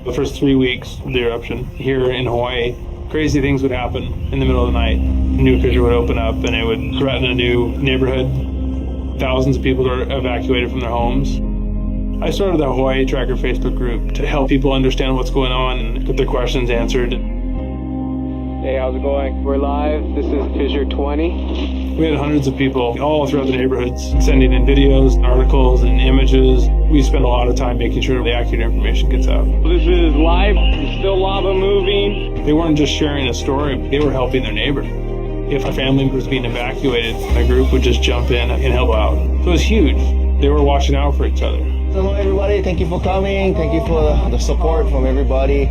The first 3 weeks of the eruption here in Hawaii, crazy things would happen in the middle of the night. A new fissure would open up and it would threaten a new neighborhood. Thousands of people are evacuated from their homes. I started the Hawaii Tracker Facebook group to help people understand what's going on and get their questions answered. Hey, how's it going? We're live. This is Fissure 20. We had hundreds of people all throughout the neighborhoods sending in videos, articles, and images. We spend a lot of time making sure the accurate information gets out. This is live. There's still lava moving. They weren't just sharing a story, they were helping their neighbor. If a family was being evacuated, the group would just jump in and help out. So it was huge. They were watching out for each other. Hello everybody, thank you for coming. Thank you for the support from everybody.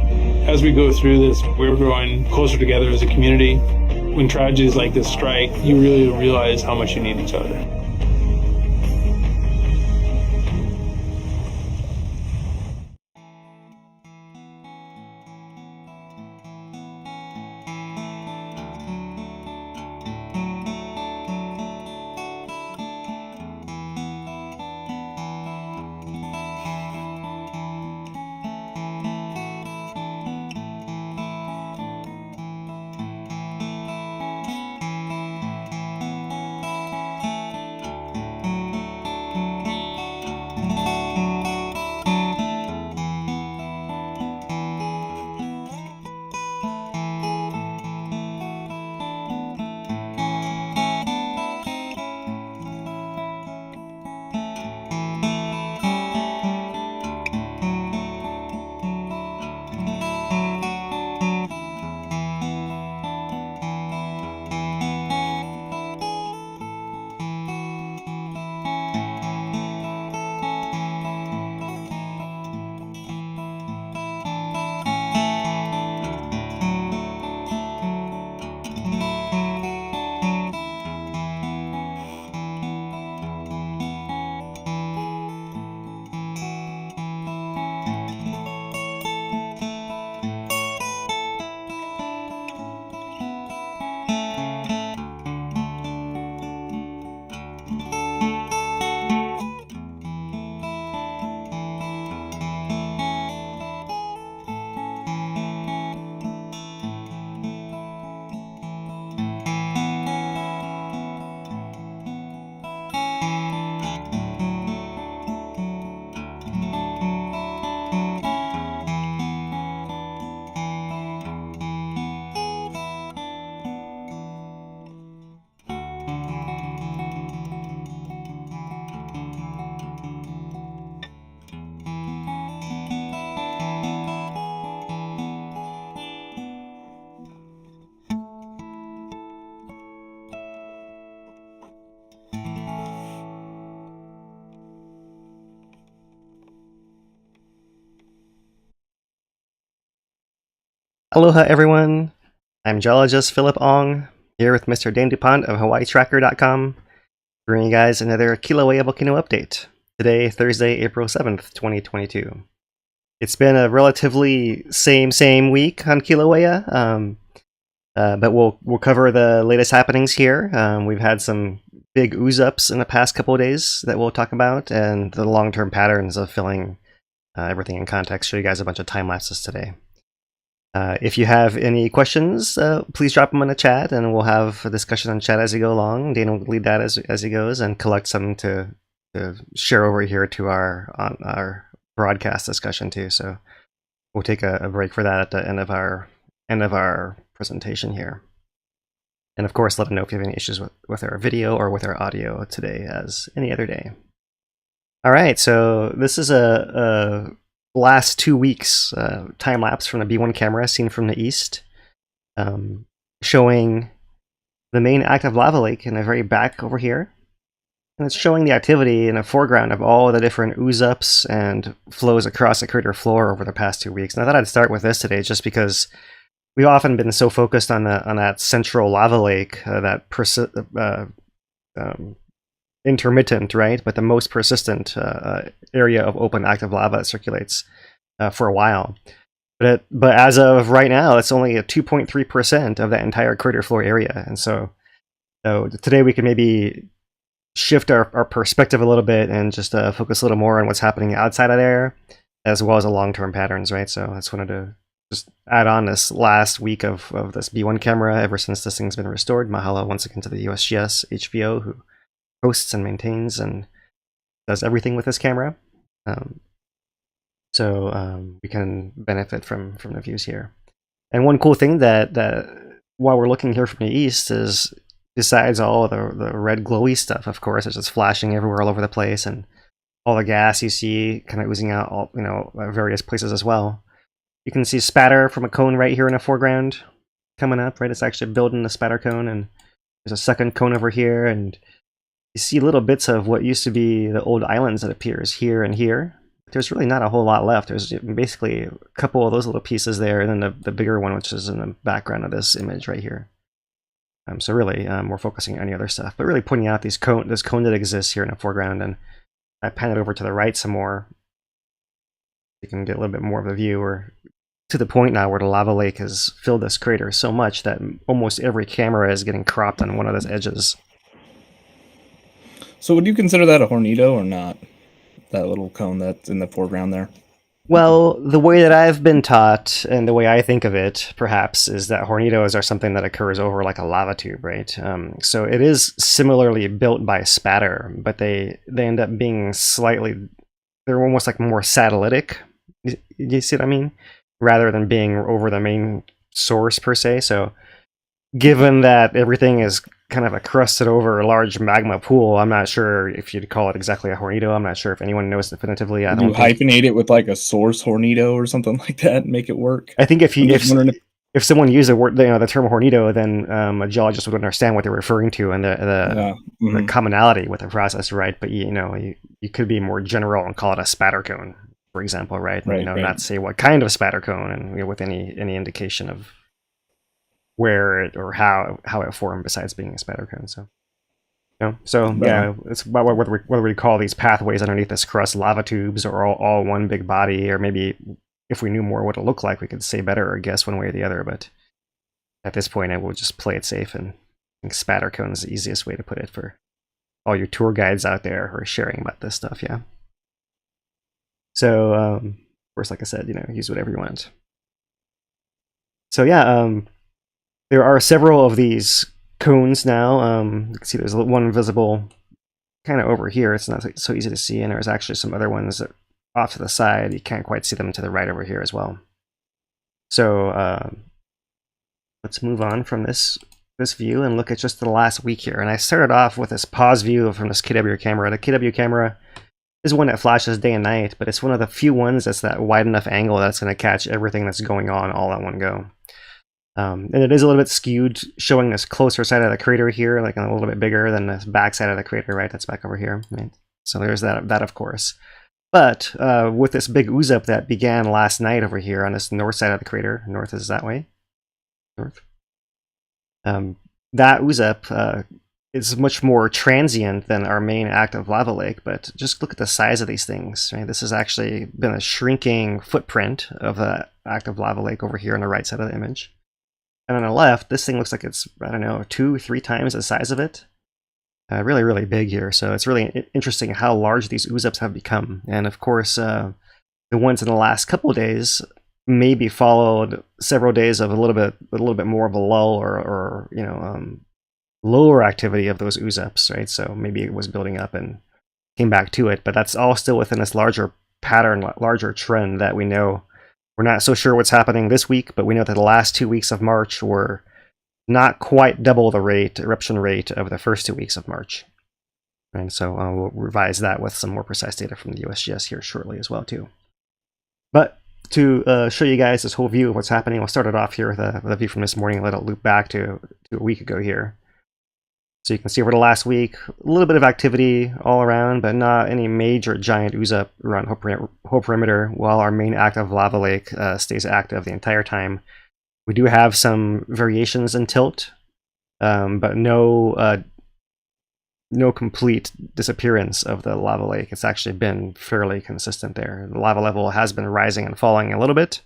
As we go through this, we're growing closer together as a community. When tragedies like this strike, you really realize how much you need each other. Aloha everyone, I'm geologist Philip Ong, here with Mr. Dan DuPont of HawaiiTracker.com, bringing you guys another Kīlauea volcano update. Today, Thursday, April 7th, 2022. It's been a relatively same week on Kilauea, but we'll cover the latest happenings here. We've had some big ooze-ups in the past couple of days that we'll talk about, and the long-term patterns of filling everything in context. Show you guys a bunch of time lapses today. If you have any questions, please drop them in the chat, and we'll have a discussion on chat as we go along. Dana will lead that as he goes, and collect some to share over here to our broadcast discussion too. So we'll take a break for that at the end of our presentation here. And of course, let them know if you have any issues with our video or with our audio today, as any other day. All right, so this is a last 2 weeks time lapse from the B1 camera seen from the east, showing the main active lava lake in the very back over here, and it's showing the activity in the foreground of all the different ooze-ups and flows across the crater floor over the past 2 weeks. And I thought I'd start with this today just because we've often been so focused on that central lava lake, that intermittent, right, but the most persistent area of open active lava that circulates for a while. But as of right now, it's only a 2.3% of that entire crater floor area. And so today we can maybe shift our perspective a little bit and just focus a little more on what's happening outside of there. as well as the long-term patterns, right? So I just wanted to just add on this last week of this B1 camera ever since this thing's been restored. Mahalo once again to the USGS HVO, who hosts and maintains and does everything with this camera. So we can benefit from the views here. And one cool thing that while we're looking here from the east is, besides all of the red glowy stuff, of course, it's just flashing everywhere all over the place, and all the gas you see kind of oozing out all, at various places as well. You can see spatter from a cone right here in the foreground coming up, right? It's actually building the spatter cone, and there's a second cone over here, and you see little bits of what used to be the old islands that appears here and here. There's really not a whole lot left. There's basically a couple of those little pieces there, and then the bigger one, which is in the background of this image right here. So really, we're focusing on any other stuff, but really pointing out this cone that exists here in the foreground. And I pan it over to the right some more. You can get a little bit more of a view. We're to the point now where the lava lake has filled this crater so much that almost every camera is getting cropped on one of those edges. So would you consider that a hornado or not? That little cone that's in the foreground there? Well, the way that I've been taught and the way I think of it, perhaps, is that hornados are something that occurs over like a lava tube, right? So it is similarly built by spatter, but they end up being they're almost like more satellitic. You see what I mean? Rather than being over the main source per se. So given that everything is kind of a crusted over large magma pool, I'm not sure if you'd call it exactly a hornado. I'm not sure if anyone knows definitively. I don't hyphenate it with like a source hornado or something like that and make it work. I think if someone used the word, the term hornado, then a geologist would understand what they're referring to and the commonality with the process, right? But you could be more general and call it a spatter cone, for example, right? Right, not say what kind of spatter cone, and with any indication of where it or how it formed besides being a spatter cone. So yeah, it's whether we call these pathways underneath this crust lava tubes or all one big body, or maybe if we knew more what it looked like, we could say better or guess one way or the other. But at this point, I will just play it safe, and I think spatter cone is the easiest way to put it for all your tour guides out there who are sharing about this stuff. Yeah. So of course, like I said, use whatever you want. So yeah, there are several of these cones now. You can see there's one visible kind of over here. It's not so easy to see, and there's actually some other ones that off to the side. You can't quite see them to the right over here as well. So let's move on from this view and look at just the last week here. And I started off with this pause view from this KW camera. The KW camera is one that flashes day and night, but it's one of the few ones that's that wide enough angle that's going to catch everything that's going on all at one go. And it is a little bit skewed, showing this closer side of the crater here, like a little bit bigger than this back side of the crater, right? That's back over here, right? So there's that of course. But with this big ooze-up that began last night over here on this north side of the crater, north is that way, north. That ooze-up is much more transient than our main active lava lake, but just look at the size of these things, right? This has actually been a shrinking footprint of the active lava lake over here on the right side of the image. And on the left, this thing looks like it's, I don't know, 2-3 times the size of it. Really, really big here. So it's really interesting how large these ooze-ups have become. And of course, the ones in the last couple of days maybe followed several days of a little bit more of a lull or lower activity of those ooze-ups, right? So maybe it was building up and came back to it. But that's all still within this larger pattern, larger trend that we know. We're not so sure what's happening this week, but we know that the last 2 weeks of March were not quite double the eruption rate of the first 2 weeks of March. And so we'll revise that with some more precise data from the USGS here shortly as well too. But to show you guys this whole view of what's happening, we'll start it off here with a view from this morning and let it loop back to a week ago here. So you can see over the last week, a little bit of activity all around, but not any major giant ooze-up around whole perimeter, while our main active lava lake stays active the entire time. We do have some variations in tilt, but no complete disappearance of the lava lake. It's actually been fairly consistent there. The lava level has been rising and falling a little bit.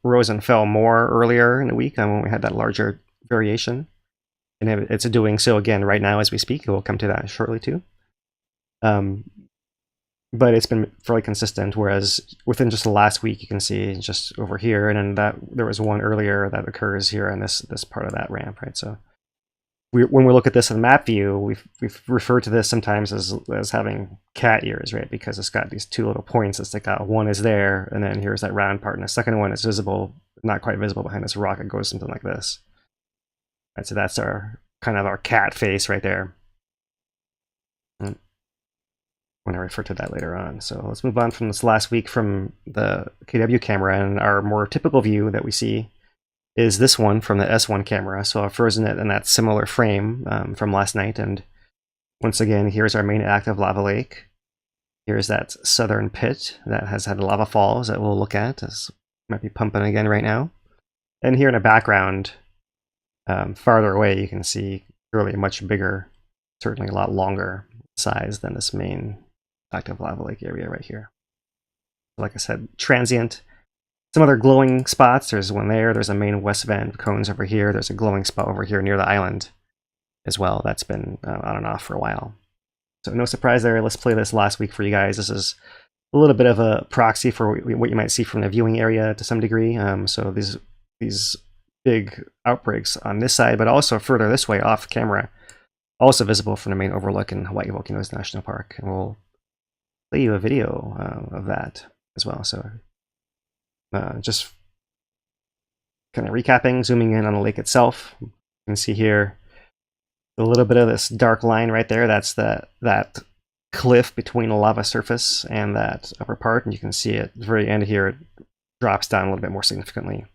Rose and fell more earlier in the week when we had that larger variation. And it's doing so again right now as we speak. We'll come to that shortly too. but it's been fairly consistent. Whereas within just the last week, you can see just over here, and then that there was one earlier that occurs here on this part of that ramp, right? So when we look at this in the map view, we've referred to this sometimes as having cat ears, right? Because it's got these two little points that stick out. One is there, and then here's that round part, and the second one is visible, not quite visible behind this rock. It goes something like this. Right, so that's our kind of our cat face right there. I'm going to refer to that later on. So let's move on from this last week from the KW camera, and our more typical view that we see is this one from the S1 camera. So I've frozen it in that similar frame from last night. And once again, here's our main active lava lake. Here's that southern pit that has had lava falls that we'll look at. This might be pumping again right now. And here in the background, farther away, you can see really much bigger, certainly a lot longer size than this main active lava lake area right here. Like I said, transient. Some other glowing spots. There's one there. There's a main west vent cones over here. There's a glowing spot over here near the island as well. That's been on and off for a while. So no surprise there. Let's play this last week for you guys. This is a little bit of a proxy for what you might see from the viewing area to some degree. So these big outbreaks on this side, but also further this way off camera, also visible from the main overlook in Hawaiʻi Volcanoes National Park. And we'll play you a video of that as well. So just kind of recapping, zooming in on the lake itself. You can see here a little bit of this dark line right there. That's that cliff between the lava surface and that upper part. And you can see at the very end here, it drops down a little bit more significantly.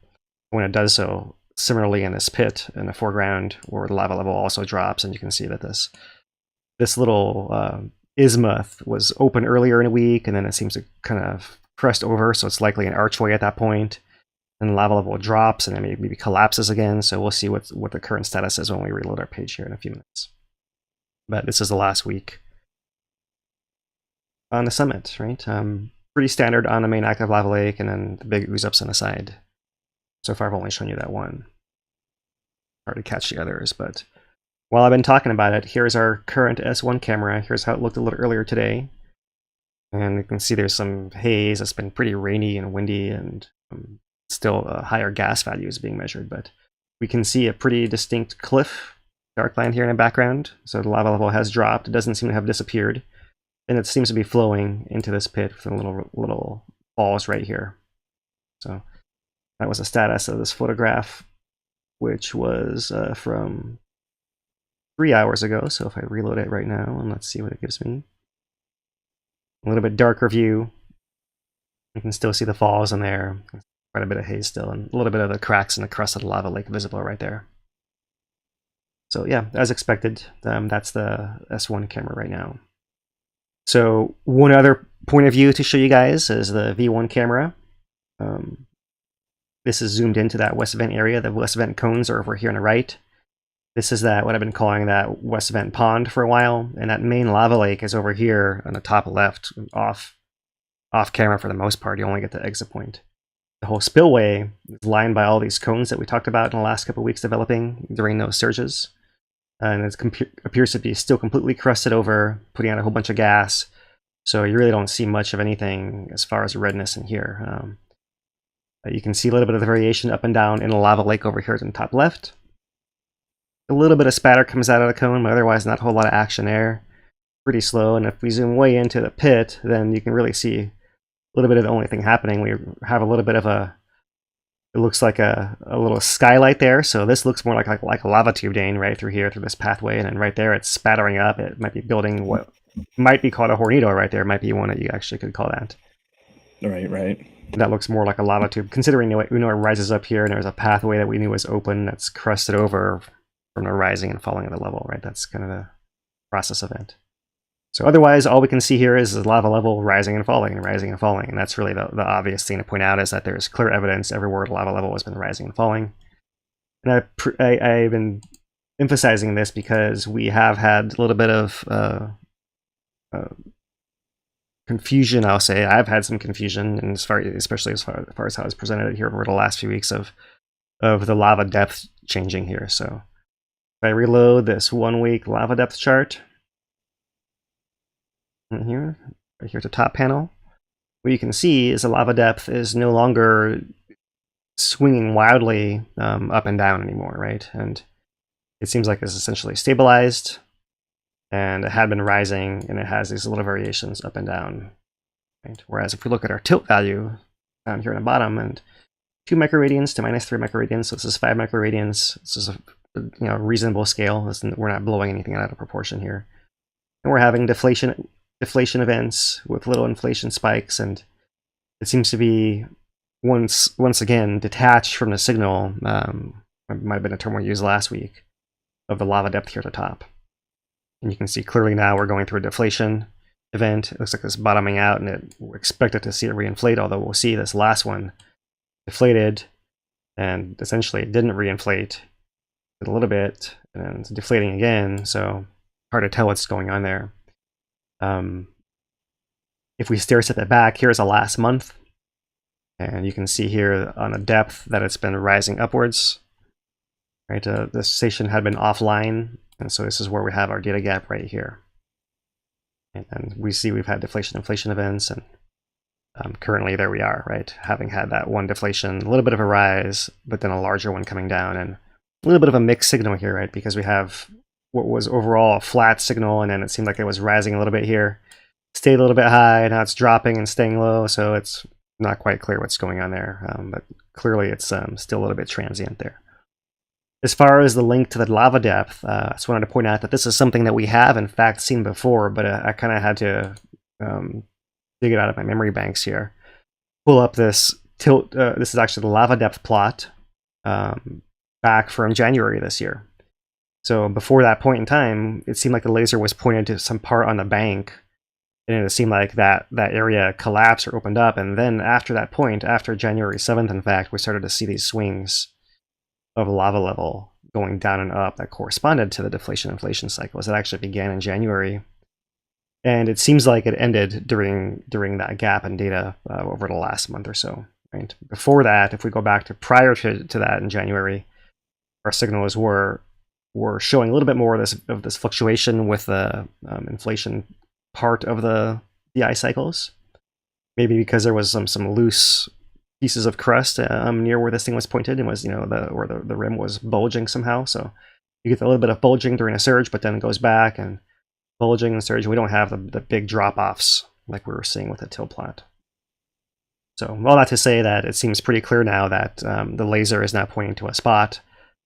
When it does so, similarly in this pit in the foreground where the lava level also drops, and you can see that this little isthmus was open earlier in the week, and then it seems to kind of crust over, so it's likely an archway at that point. And the lava level drops, and then maybe collapses again. So we'll see what the current status is when we reload our page here in a few minutes. But this is the last week on the summit, right? Pretty standard on the main active lava lake, and then the big ooze-ups on the side. So far, I've only shown you that one. Hard to catch the others, but while I've been talking about it, here's our current S1 camera. Here's how it looked a little earlier today. And you can see there's some haze. It's been pretty rainy and windy, and still higher gas values being measured. But we can see a pretty distinct cliff, dark line here in the background. So the lava level has dropped. It doesn't seem to have disappeared. And it seems to be flowing into this pit with a little falls right here. So that was the status of this photograph, which was from 3 hours ago. So if I reload it right now, and let's see what it gives me. A little bit darker view. You can still see the falls in there. Quite a bit of haze still, and a little bit of the cracks in the crust of the lava lake visible right there. So yeah, as expected, that's the S1 camera right now. So one other point of view to show you guys is the V1 camera. This is zoomed into that west vent area. The west vent cones are over here on the right. This is what I've been calling that west vent pond for a while, and that main lava lake is over here on the top left, off camera for the most part. You only get the exit point. The whole spillway is lined by all these cones that we talked about in the last couple of weeks developing during those surges, and it appears to be still completely crusted over, putting out a whole bunch of gas. So you really don't see much of anything as far as redness in here. You can see a little bit of the variation up and down in the lava lake over here in the top left. A little bit of spatter comes out of the cone, but otherwise not a whole lot of action there. Pretty slow, and if we zoom way into the pit, then you can really see a little bit of the only thing happening. We have a little bit of it looks like a little skylight there, so this looks more like a lava tube, Dane, right through here, through this pathway, and then right there it's spattering up. It might be building what might be called a hornado right there. Might be one that you actually could call that. Right. That looks more like a lava tube, considering it rises up here, and there's a pathway that we knew was open that's crusted over from the rising and falling of the level, right? That's kind of the process event. So otherwise, all we can see here is the lava level rising and falling and rising and falling. And that's really the obvious thing to point out, is that there's clear evidence everywhere the lava level has been rising and falling. And I've been emphasizing this because we have had a little bit of confusion, I'll say. I've had some confusion, and especially as far as how it's presented here over the last few weeks of the lava depth changing here. So if I reload this 1 week lava depth chart, here, right here at the top panel, what you can see is the lava depth is no longer swinging wildly up and down anymore, right? And it seems like it's essentially stabilized, and it had been rising, and it has these little variations up and down, right? Whereas if we look at our tilt value down here in the bottom, and 2 microradians to -3 microradians, so this is 5 microradians. This is a reasonable scale. We're not blowing anything out of proportion here, and we're having deflation events with little inflation spikes, and it seems to be once again detached from the signal. Might have been a term we used last week, of the lava depth here at the top. And you can see clearly now we're going through a deflation event. It looks like it's bottoming out, and we're expected to see it reinflate, although we'll see this last one deflated, and essentially it didn't reinflate a little bit, and then it's deflating again, so hard to tell what's going on there. If we stare at the back, here's the last month, and you can see here on the depth that it's been rising upwards. Right, the station had been offline, and so this is where we have our data gap right here. And we see we've had deflation inflation events, and currently there we are, right? Having had that one deflation, a little bit of a rise, but then a larger one coming down, and a little bit of a mixed signal here, right? Because we have what was overall a flat signal, and then it seemed like it was rising a little bit here, stayed a little bit high, now it's dropping and staying low, so it's not quite clear what's going on there, but clearly it's still a little bit transient there. As far as the link to the lava depth, I just wanted to point out that this is something that we have in fact seen before, but I kind of had to dig it out of my memory banks here. Pull up this tilt. This is actually the lava depth plot back from January this year. So before that point in time, it seemed like the laser was pointed to some part on the bank, and it seemed like that area collapsed or opened up. And then after that point, after January 7th, in fact, we started to see these swings of lava level going down and up that corresponded to the deflation inflation cycles. It actually began in January, and it seems like it ended during that gap in data over the last month or so. Right before that, if we go back to prior to that in January, our signals were showing a little bit more of this fluctuation with the inflation part of the ice cycles. Maybe because there was some loose pieces of crust near where this thing was pointed, and was where the rim was bulging somehow. So you get a little bit of bulging during a surge, but then it goes back and bulging and surge. We don't have the big drop-offs like we were seeing with the tilt plot. So all that to say that it seems pretty clear now that the laser is now pointing to a spot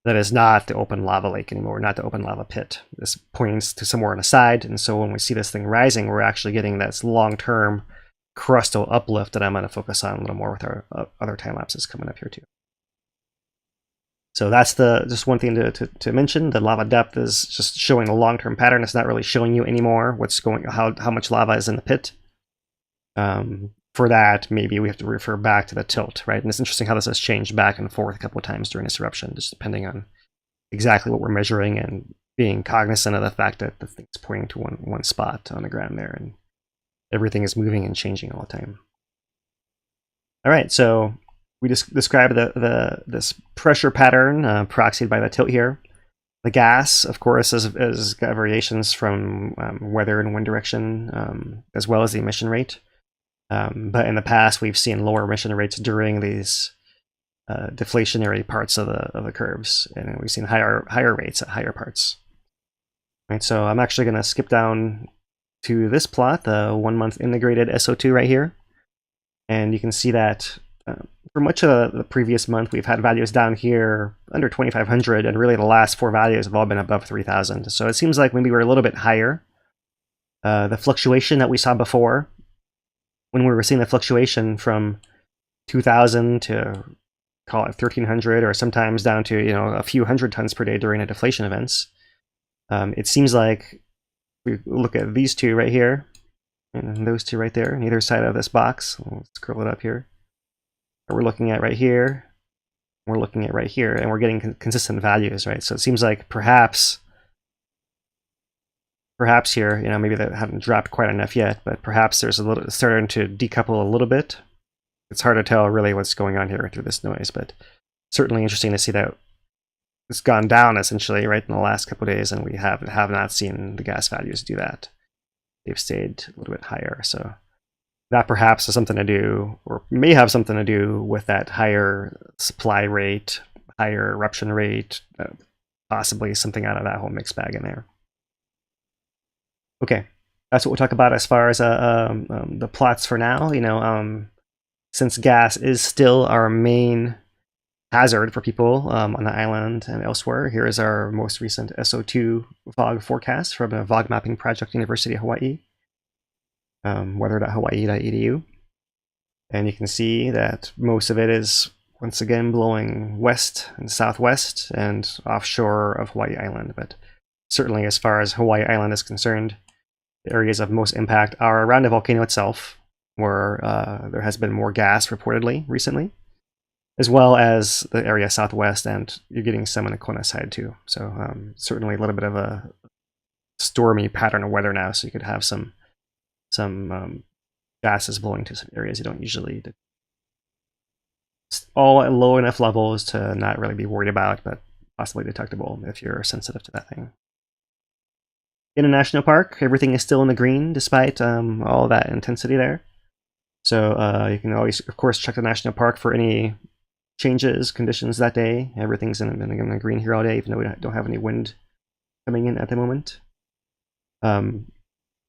that is not the open lava lake anymore, not the open lava pit. This points to somewhere on the side, and so when we see this thing rising, we're actually getting this long-term crustal uplift that I'm going to focus on a little more with our other time lapses coming up here too. So that's just one thing to mention. The lava depth is just showing a long-term pattern. It's not really showing you anymore how much lava is in the pit. For that, maybe we have to refer back to the tilt, right? And it's interesting how this has changed back and forth a couple of times during this eruption, just depending on exactly what we're measuring and being cognizant of the fact that the thing's pointing to one spot on the ground there, and everything is moving and changing all the time. All right, so we just described this pressure pattern proxied by the tilt here. The gas, of course, has got variations from weather and wind direction, as well as the emission rate. But in the past, we've seen lower emission rates during these deflationary parts of the curves, and we've seen higher rates at higher parts. Right, so I'm actually going to skip down to this plot, the 1 month integrated SO2 right here, and you can see that for much of the previous month, we've had values down here under 2,500, and really the last 4 values have all been above 3,000. So it seems like maybe we're a little bit higher. The fluctuation that we saw before, when we were seeing the fluctuation from 2,000 to call it 1,300, or sometimes down to a few hundred tons per day during the deflation events, it seems like we look at these two right here and those two right there on either side of this box. Let's curl it up here. We're looking at right here. We're looking at right here, and we're getting consistent values, right? So it seems like perhaps here, maybe that haven't dropped quite enough yet, but perhaps there's starting to decouple a little bit. It's hard to tell really what's going on here through this noise, but certainly interesting to see that it's gone down essentially right in the last couple of days, and we have not seen the gas values do that. They've stayed a little bit higher. So that perhaps has something to do, or may have something to do with that higher supply rate, higher eruption rate, possibly something out of that whole mixed bag in there. Okay, that's what we'll talk about as far as the plots for now. Since gas is still our main hazard for people on the island and elsewhere, here is our most recent SO2 fog forecast from the Fog Mapping Project, University of Hawaii, weather.hawaii.edu. And you can see that most of it is once again blowing west and southwest and offshore of Hawaii Island. But certainly as far as Hawaii Island is concerned, the areas of most impact are around the volcano itself, where there has been more gas reportedly recently, as well as the area southwest, and you're getting some on the Kona side too. So certainly a little bit of a stormy pattern of weather now, so you could have some gases blowing to some areas you don't usually do. It's all at low enough levels to not really be worried about, but possibly detectable if you're sensitive to that thing. In a national park, everything is still in the green despite all that intensity there. So you can always, of course, check the national park for any changes, conditions that day. Everything's in the green here all day, even though we don't have any wind coming in at the moment.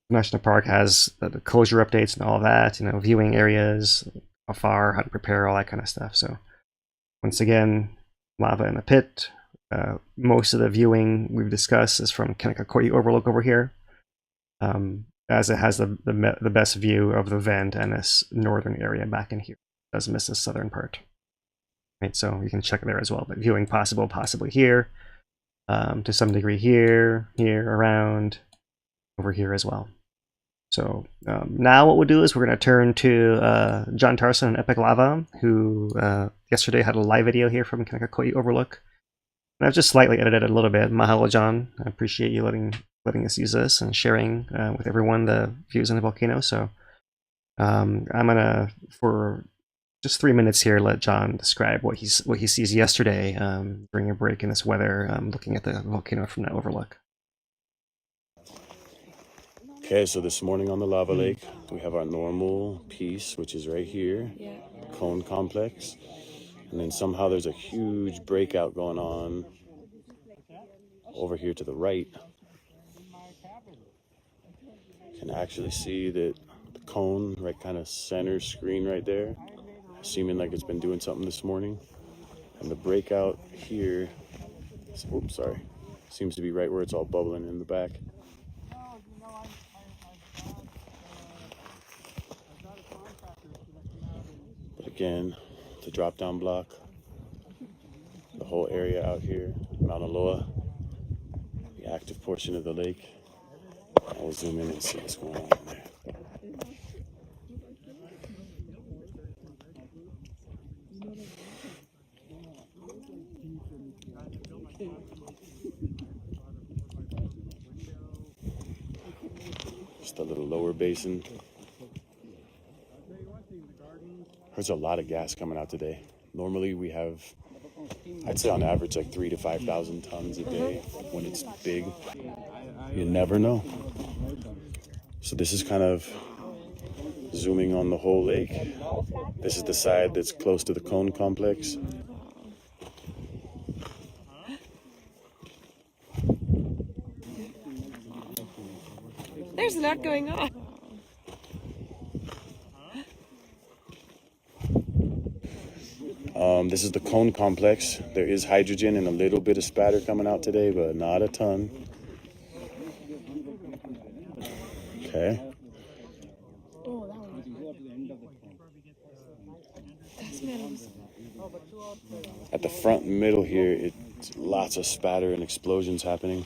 National Park has the closure updates and all of that, viewing areas, how far, how to prepare, all that kind of stuff. So once again, lava in the pit. Most of the viewing we've discussed is from Hawaiʻi Overlook over here, as it has the best view of the vent and this northern area back in here. It does miss the southern part. Right, so you can check there as well. But viewing possibly here, to some degree here, around, over here as well. So now what we'll do is we're going to turn to John Tarson and Epic Lava, who yesterday had a live video here from Hawaiʻi Overlook. And I've just slightly edited it a little bit. Mahalo, John. I appreciate you letting us use this and sharing with everyone the views on the volcano. So I'm gonna, for just 3 minutes here, let John describe what he sees yesterday during a break in this weather, looking at the volcano from that overlook. Okay, so this morning on the lava lake, we have our normal piece, which is right here, cone complex. And then somehow there's a huge breakout going on over here to the right. You can actually see that the cone right kind of center screen right there, seeming like it's been doing something this morning. And the breakout here, seems to be right where it's all bubbling in the back. But again, the drop down block, the whole area out here, Mauna Loa, the active portion of the lake. I'll zoom in and see what's going on in there. Just a little lower basin. There's a lot of gas coming out today. Normally we have, I'd say on average, like 3,000 to 5,000 tons a day when it's big. You never know. So this is kind of zooming on the whole lake. This is the side that's close to the cone complex. There's a lot going on. This is the cone complex. There is hydrogen and a little bit of spatter coming out today, but not a ton. Okay. At the front and middle here, it's lots of spatter and explosions happening.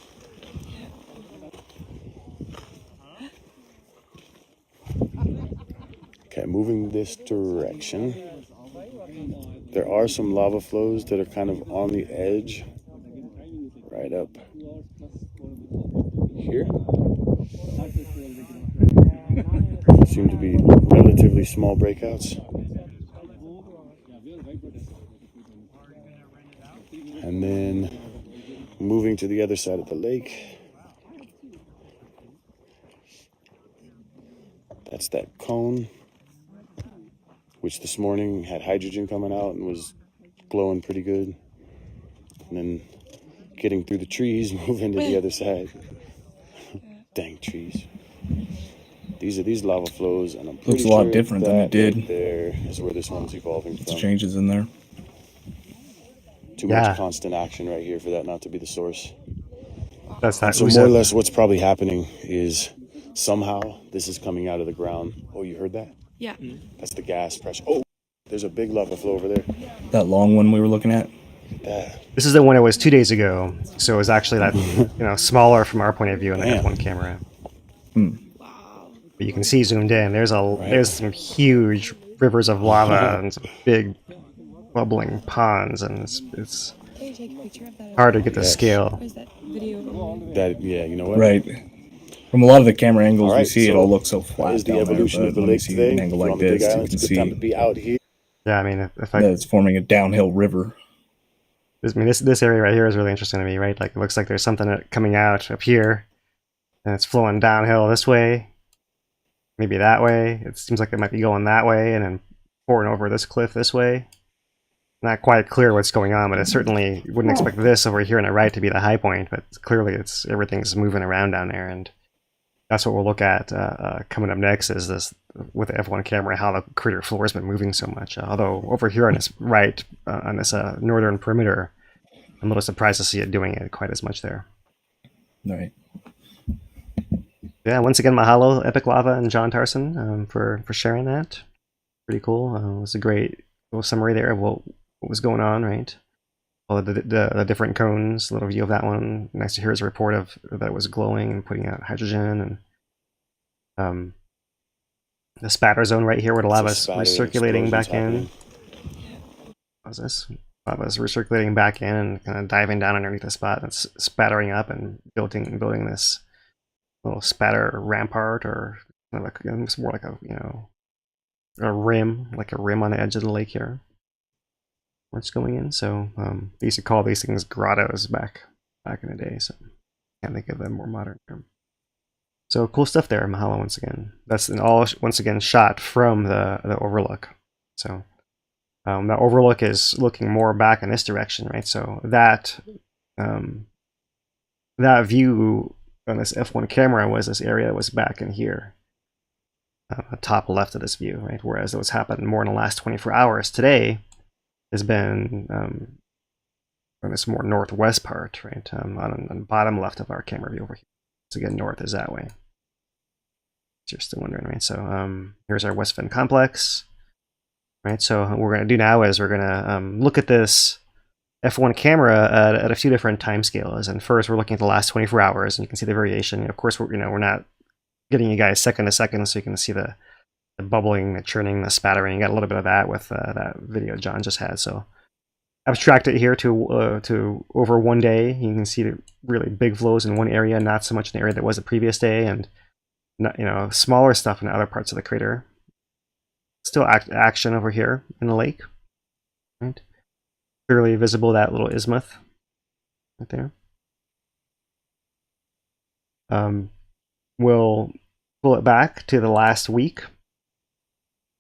Okay, moving this direction. There are some lava flows that are kind of on the edge, right up here. Seem to be relatively small breakouts. And then moving to the other side of the lake. That's that cone. which this morning had hydrogen coming out and was glowing pretty good. And then getting through the trees, moving to the other side. Dang trees. These are these lava flows, and I'm pretty Looks a lot sure different than it that right did. there is where this one's evolving Some from. changes in there. Too Yeah. much constant action right here for that not to be the source. That's that. So more or less what's probably happening is somehow this is coming out of the ground. Oh, you heard that? Yeah. That's the gas pressure. Oh, there's a big lava flow over there. That long one we were looking at. That. This is the one it was 2 days ago, so it was actually that smaller from our point of view on the Man. F1 camera. Wow. But you can see zoomed in. There's some huge rivers of lava and some big bubbling ponds, and it's Can you take a picture of that? hard to get the Yes. scale. Or is that video? That, yeah, you know what? Right. From a lot of the camera angles All right, we see, it so all looks so That flat is the down there, evolution but of the when you lake see today. an angle If you're like on the Big this, you Island, can it's a good time to see be out here. Yeah, I mean, if I, that it's forming a downhill river. this area right here is really interesting to me, right? Like, it looks like there's something coming out up here, and it's flowing downhill this way, maybe that way. It seems like it might be going that way, and then pouring over this cliff this way. Not quite clear what's going on, but it certainly wouldn't expect this over here on the right to be the high point. But clearly, everything's moving around down there, and that's what we'll look at coming up next. Is this with the F1 camera, how the crater floor has been moving so much? Although over here on this right, on this northern perimeter, I'm a little surprised to see it doing it quite as much there. Right. Yeah, once again, mahalo, Epic Lava and John Tarson for sharing that. Pretty cool. It was a great little summary there of what was going on, right? All the different cones, a little view of that one. Nice to hear his report of that it was glowing and putting out hydrogen, and the spatter zone right here where the lava's recirculating back in. What's this? Lava's recirculating back in and kind of diving down underneath the spot. It's spattering up and building this little spatter rampart, or kind of it's more like a rim, like a rim on the edge of the lake here, where it's going in. So they used to call these things grottos back in the day. So can't think of a more modern term. So cool stuff there. Mahalo once again. That's all once again shot from the Overlook. So the Overlook is looking more back in this direction, right? So that that view on this F1 camera was this area that was back in here, top left of this view, right? Whereas what's happened more in the last 24 hours today has been on this more northwest part, right? On the bottom left of our camera view over here. So again, north is that way. So you're still wondering, right? So here's our West Fin complex, right? So what we're going to do now is we're going to look at this F1 camera at a few different time scales. And first, we're looking at the last 24 hours, and you can see the variation. Of course, we're not getting you guys second to second, so you can see the bubbling, the churning, the spattering. You got a little bit of that with that video John just had. So abstract it here to over 1 day. You can see the really big flows in one area, not so much in the area that was the previous day, and smaller stuff in other parts of the crater. Still action over here in the lake, right? Clearly visible, that little isthmus right there. We'll pull it back to the last week.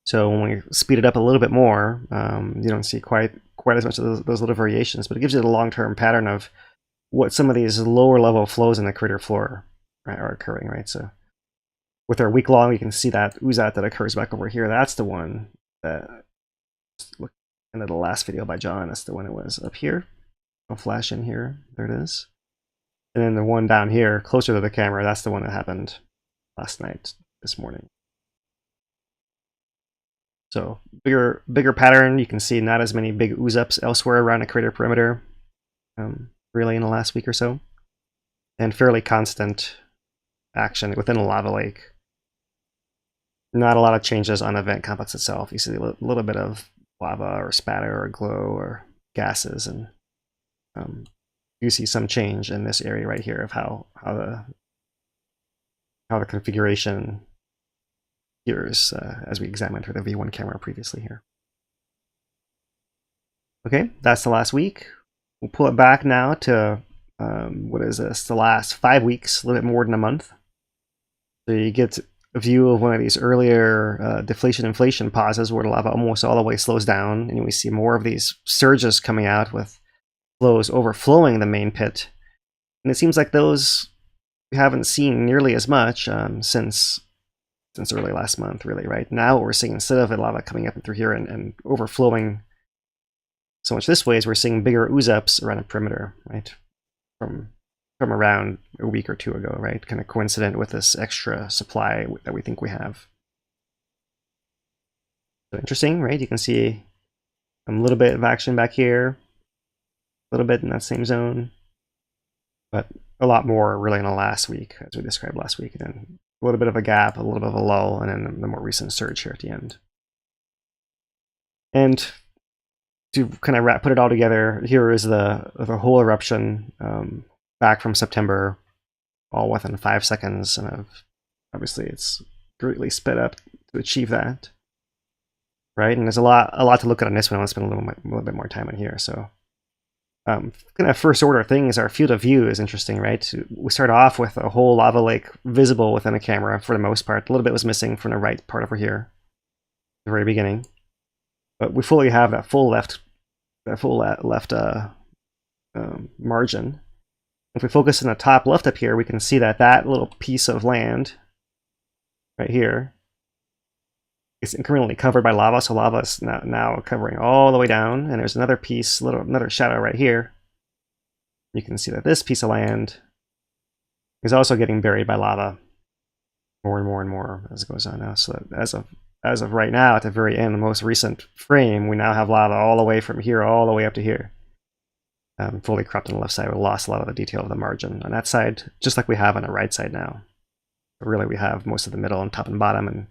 So when we speed it up a little bit more, you don't see quite as much of those little variations, but it gives you the long-term pattern of what some of these lower level flows in the crater floor are occurring, right? So with our week long, you can see that ooze-out that occurs back over here. That's the one that, look into the last video by John, that's the one it was up here. I'll flash in here, there it is. And then the one down here, closer to the camera, that's the one that happened last night, this morning. So bigger pattern. You can see not as many big ooze-ups elsewhere around the crater perimeter, really in the last week or so. And fairly constant action within a lava lake. Not a lot of changes on the vent complex itself. You see a little bit of lava or spatter or glow or gases, and you see some change in this area right here of how the configuration appears as we examined with the V1 camera previously here. Okay, that's the last week. We'll pull it back now to what is this? The last 5 weeks, a little bit more than a month. So you get a view of one of these earlier deflation inflation pauses where the lava almost all the way slows down, and we see more of these surges coming out with flows overflowing the main pit. And it seems like those we haven't seen nearly as much since early last month, really, right? Now what we're seeing, instead of the lava coming up and through here and overflowing so much this way, is we're seeing bigger ooze-ups around the perimeter, right? From around a week or two ago, right? Kind of coincident with this extra supply that we think we have. So interesting, right? You can see a little bit of action back here, a little bit in that same zone, but a lot more really in the last week, as we described last week, and then a little bit of a gap, a little bit of a lull, and then the more recent surge here at the end. And to kind of put it all together, here is the whole eruption back from September, all within 5 seconds, and obviously it's greatly sped up to achieve that, right? And there's a lot to look at on this one. I want to spend a little bit more time on here. So, kind of first order things, our field of view is interesting, right? We start off with a whole lava lake visible within a camera for the most part. A little bit was missing from the right part over here, the very beginning, but we fully have that full left margin. If we focus in the top left up here, we can see that little piece of land right here is incrementally covered by lava. So lava is now covering all the way down, and there's another piece, another shadow right here. You can see that this piece of land is also getting buried by lava more and more and more as it goes on now. So as of right now, at the very end, the most recent frame, we now have lava all the way from here all the way up to here. Fully cropped on the left side. We lost a lot of the detail of the margin on that side, just like we have on the right side now. But really, we have most of the middle and top and bottom, and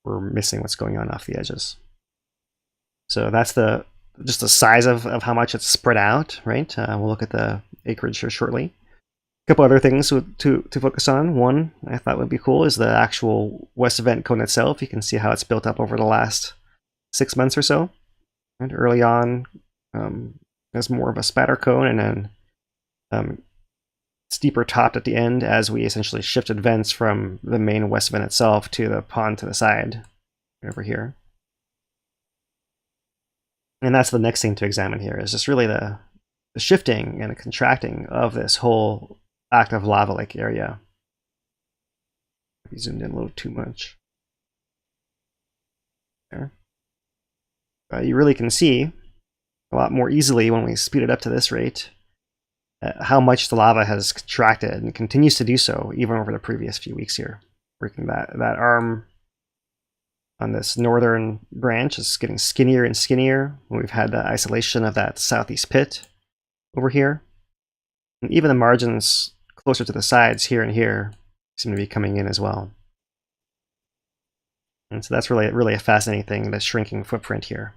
we're missing what's going on off the edges. So that's just the size of how much it's spread out, right? We'll look at the acreage here shortly. A couple other things to focus on. One I thought would be cool is the actual west vent cone itself. You can see how it's built up over the last 6 months or so. And early on, as more of a spatter cone, and then steeper topped at the end as we essentially shifted vents from the main west vent itself to the pond to the side over here. And that's the next thing to examine here, is just really the shifting and the contracting of this whole active lava lake area. We zoomed in a little too much there. You really can see a lot more easily when we speed it up to this rate how much the lava has contracted and continues to do so even over the previous few weeks here. Working that arm on this northern branch is getting skinnier and skinnier when we've had the isolation of that southeast pit over here. And even the margins closer to the sides here and here seem to be coming in as well. And so that's really a fascinating thing, the shrinking footprint here.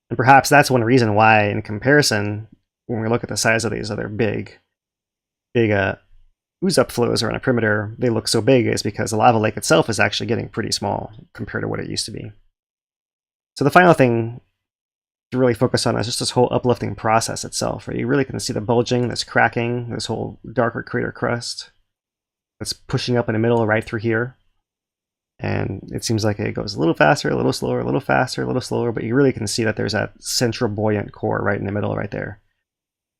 And perhaps that's one reason why, in comparison, when we look at the size of these other big ooze-up flows around a perimeter, they look so big, is because the lava lake itself is actually getting pretty small compared to what it used to be. So the final thing to really focus on is just this whole uplifting process itself, right? You really can see the bulging, this cracking, this whole darker crater crust that's pushing up in the middle right through here. And it seems like it goes a little faster, a little slower, a little faster, a little slower, but you really can see that there's that central buoyant core right in the middle right there.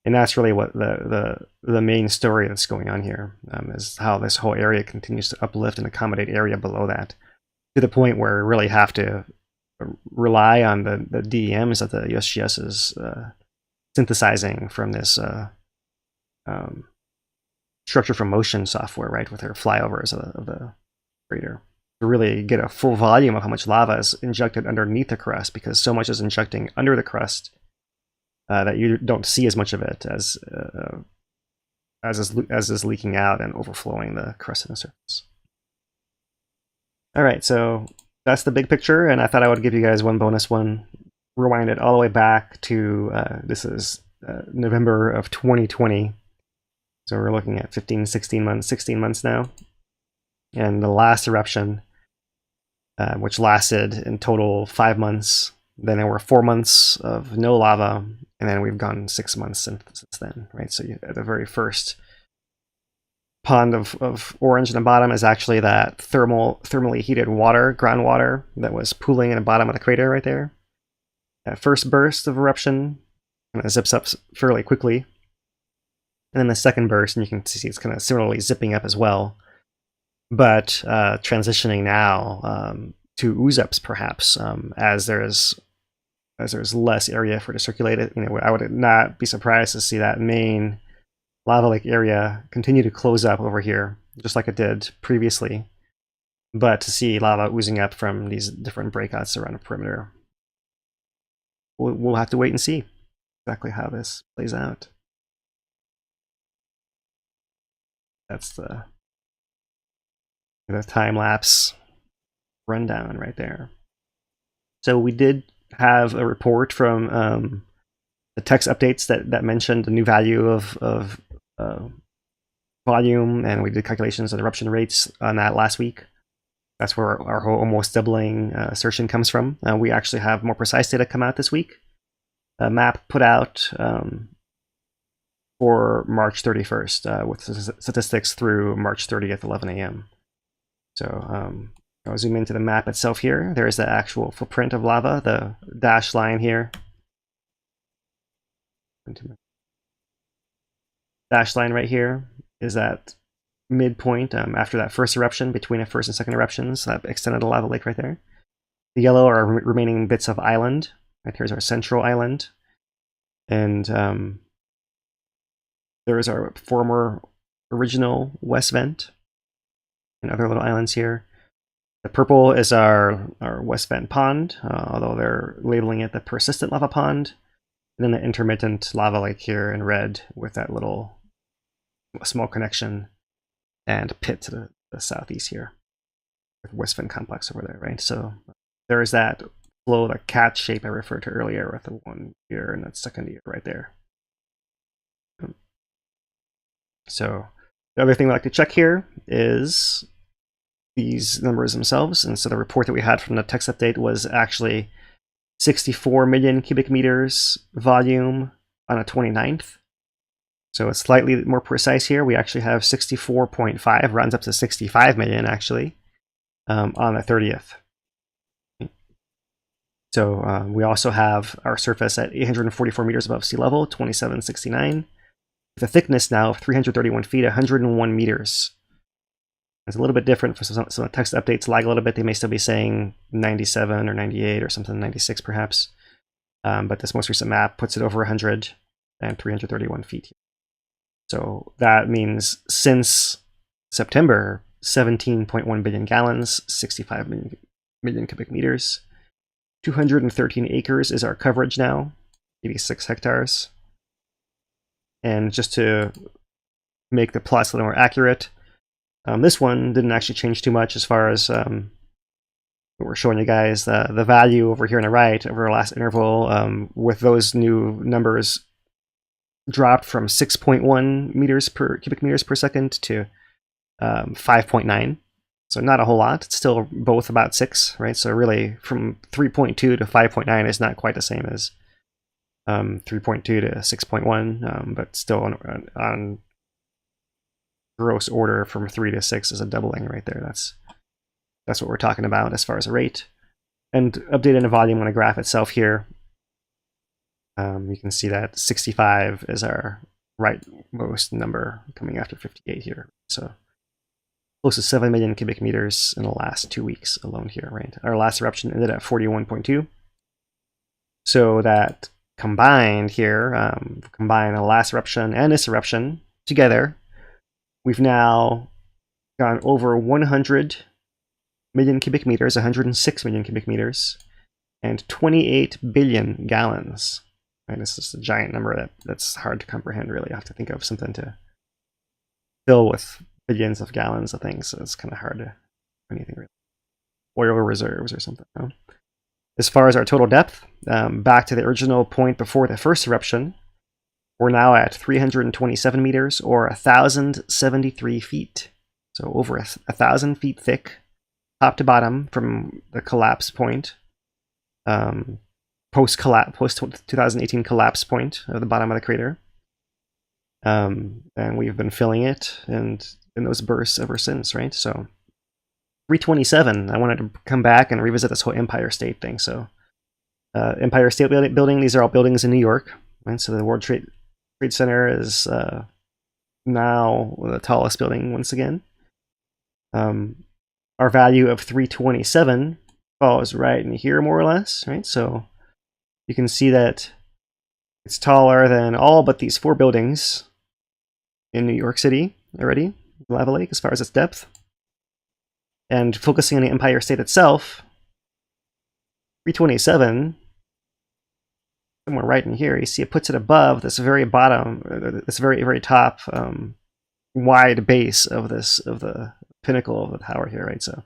And that's really what the main story that's going on here, is how this whole area continues to uplift and accommodate area below that, to the point where we really have to rely on the DEMs that the USGS is synthesizing from this structure from motion software, right, with their flyovers of the crater, to really get a full volume of how much lava is injected underneath the crust, because so much is injecting under the crust that you don't see as much of it as is leaking out and overflowing the crust in the surface. All right, so that's the big picture, and I thought I would give you guys one bonus one. Rewind it all the way back to this is November of 2020. So we're looking at 16 months now. And the last eruption, which lasted in total 5 months. Then there were 4 months of no lava, and then we've gone 6 months since then, right? So the very first pond of orange in the bottom is actually that thermally heated water, groundwater, that was pooling in the bottom of the crater right there. That first burst of eruption kind of zips up fairly quickly. And then the second burst, and you can see it's kind of similarly zipping up as well. But transitioning now to ooze-ups, perhaps, as there's less area for it to circulate it. I would not be surprised to see that main lava lake area continue to close up over here, just like it did previously. But to see lava oozing up from these different breakouts around the perimeter, we'll have to wait and see exactly how this plays out. That's the time-lapse rundown right there. So we did have a report from the text updates that mentioned the new value of volume, and we did calculations of eruption rates on that last week. That's where our whole almost doubling assertion comes from. We actually have more precise data come out this week. A map put out for March 31st with statistics through March 30th, 11 a.m. So I'll zoom into the map itself here. There's the actual footprint of lava, the dashed line here. Dashed line right here is that midpoint after that first eruption, between the first and second eruptions, that extended the lava lake right there. The yellow are remaining bits of island. Right, here's our central island. And there's our former original west vent and other little islands here. The purple is our west vent pond, although they're labeling it the persistent lava pond. And then the intermittent lava lake here in red with that little small connection and pit to the southeast here with west vent complex over there, right? So there's that flow, the cat shape I referred to earlier with the one year and that second year right there. So the other thing we like to check here is these numbers themselves. And so the report that we had from the text update was actually 64 million cubic meters volume on the 29th. So it's slightly more precise here. We actually have 64.5, rounds up to 65 million actually, on the 30th. So we also have our surface at 844 meters above sea level, 2769, with a thickness now of 331 feet, 101 meters. It's a little bit different for some of the text updates lag a little bit. They may still be saying 97 or 98 or something, 96 perhaps. But this most recent map puts it over 100 and 331 feet. So that means since September, 17.1 billion gallons, 65 million cubic meters. 213 acres is our coverage now, 86 hectares. And just to make the plots a little more accurate, this one didn't actually change too much as far as what we're showing you guys. The value over here on the right over the last interval with those new numbers dropped from 6.1 meters per cubic meters per second to 5.9. So not a whole lot. It's still both about 6, right? So really from 3.2 to 5.9 is not quite the same as 3.2 to 6.1, but still on gross order from 3 to 6 is a doubling right there. That's what we're talking about as far as a rate. And updating the volume on the graph itself here, you can see that 65 is our rightmost number coming after 58 here. So close to 7 million cubic meters in the last 2 weeks alone here, right? Our last eruption ended at 41.2. So that combined here, combine the last eruption and this eruption together, we've now gone over 100 million cubic meters, 106 million cubic meters, and 28 billion gallons. Right? This is a giant number that's hard to comprehend, really. You have to think of something to fill with billions of gallons of things, so it's kind of hard to do anything really. Oil reserves or something. No? As far as our total depth, back to the original point before the first eruption, we're now at 327 meters or 1,073 feet. So over 1,000 feet thick, top to bottom from the collapse point, post 2018 collapse point of the bottom of the crater. And we've been filling it and in those bursts ever since, right? So 327, I wanted to come back and revisit this whole Empire State thing. So Empire State Building, these are all buildings in New York, right? So the World Trade Center is now the tallest building once again. Our value of 327 falls right in here, more or less, right? So you can see that it's taller than all but these 4 buildings in New York City already, Lava Lake, as far as its depth. And focusing on the Empire State itself, 327, somewhere right in here, you see it puts it above this very bottom, this very, very top wide base of the pinnacle of the tower here, right? So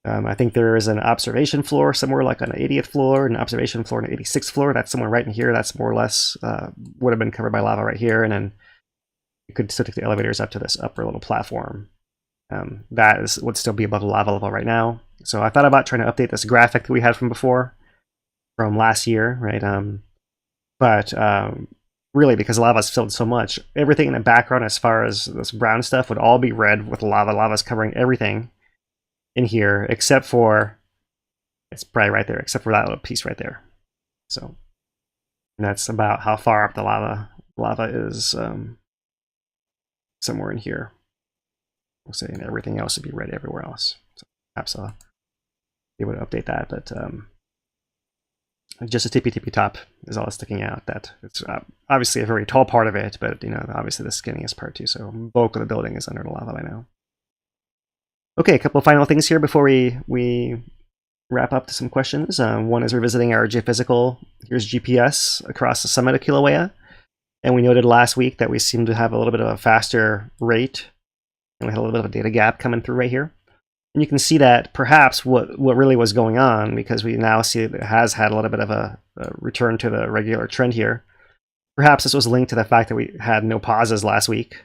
I think there is an observation floor somewhere like on the 80th floor, an observation floor on the 86th floor. That's somewhere right in here. That's more or less would have been covered by lava right here. And then you could still take the elevators up to this upper little platform. That would still be above the lava level right now. So I thought about trying to update this graphic that we had from before, from last year, right? But really, because lava's filled so much, everything in the background as far as this brown stuff would all be red with lava. Lava's covering everything in here, except for, it's probably right there, except for that little piece right there. So that's about how far up the lava is, somewhere in here. We'll say, and everything else would be red everywhere else. So perhaps I'll be able to update that, but just a tippy top is all sticking out. That it's obviously a very tall part of it, but obviously the skinniest part too. So bulk of the building is under the lava by now. Okay, a couple of final things here before we wrap up to some questions. One is revisiting our geophysical. Here's GPS across the summit of Kilauea, and we noted last week that we seem to have a little bit of a faster rate, and we had a little bit of a data gap coming through right here. And you can see that perhaps what really was going on, because we now see it has had a little bit of a return to the regular trend here. Perhaps this was linked to the fact that we had no pauses last week,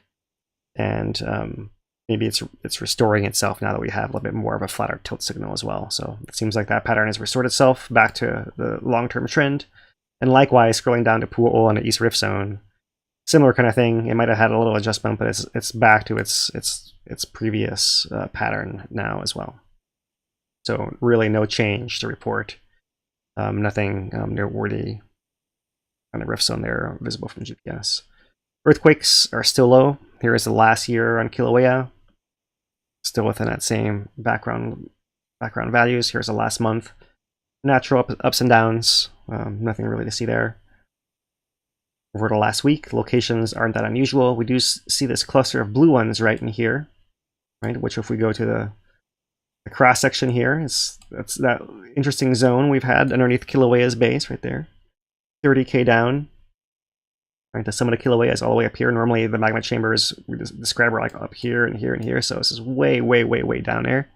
and maybe it's restoring itself now that we have a little bit more of a flatter tilt signal as well. So it seems like that pattern has restored itself back to the long-term trend. And likewise, scrolling down to Pu'o on the East Rift Zone, similar kind of thing. It might have had a little adjustment, but it's back to its previous pattern now as well. So really no change to report. Nothing noteworthy on the rift zone there visible from GPS. Earthquakes are still low. Here is the last year on Kilauea, still within that same background values. Here's the last month. Natural ups and downs. Nothing really to see there. Over the last week, locations aren't that unusual. We do see this cluster of blue ones right in here, right? Which, if we go to the cross section here, that's that interesting zone we've had underneath Kilauea's base right there, 30K down. Right, the summit of Kilauea is all the way up here. Normally, the magma chambers we describe are like up here and here and here, so this is way, way, way, way down there.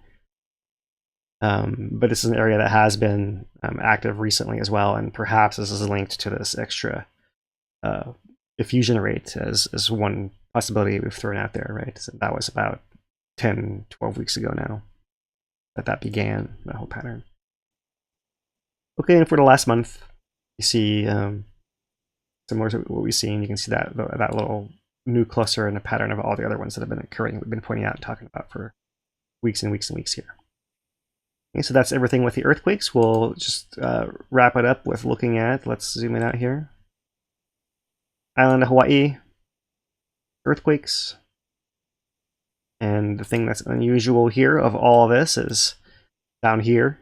But this is an area that has been active recently as well, and perhaps this is linked to this extra diffusion rate as one possibility we've thrown out there, right? So that was about 10, 12 weeks ago now that began, the whole pattern. Okay, and for the last month, you see similar to what we've seen, you can see that little new cluster and the pattern of all the other ones that have been occurring, we've been pointing out and talking about for weeks and weeks and weeks here. Okay, so that's everything with the earthquakes. We'll just wrap it up with looking at, let's zoom in out here. Island of Hawaii, earthquakes. And the thing that's unusual here of all of this is down here,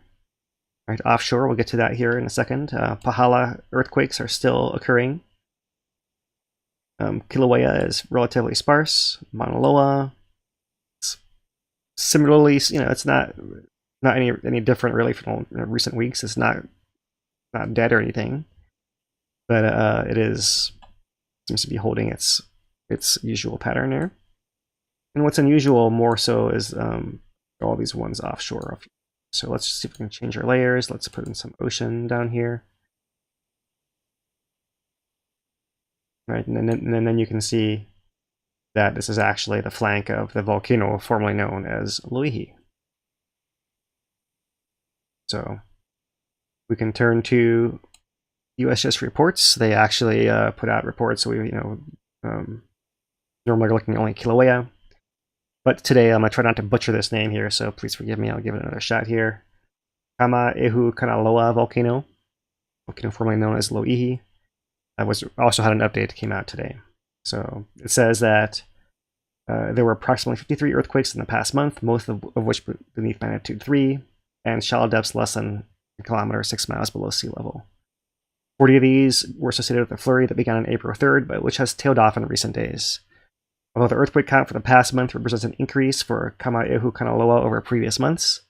right offshore. We'll get to that here in a second. Pahala earthquakes are still occurring. Kilauea is relatively sparse. Mauna Loa, similarly, it's not any different really from recent weeks. It's not dead or anything, but it seems to be holding its usual pattern there. And what's unusual more so is all these ones offshore. So let's just see if we can change our layers. Let's put in some ocean down here. Right, and then you can see that this is actually the flank of the volcano formerly known as Loihi. So we can turn to USGS reports. They actually put out reports. So we Normally looking only Kilauea. But today I'm going to try not to butcher this name here, so please forgive me. I'll give it another shot here. Kīlauea volcano formerly known as Loihi. Also had an update that came out today. So it says that there were approximately 53 earthquakes in the past month, most of which beneath magnitude 3, and shallow depths less than a kilometer, 6 miles below sea level. 40 of these were associated with a flurry that began on April 3rd, but which has tailed off in recent days. Although the earthquake count for the past month represents an increase for Kīlauea over previous months,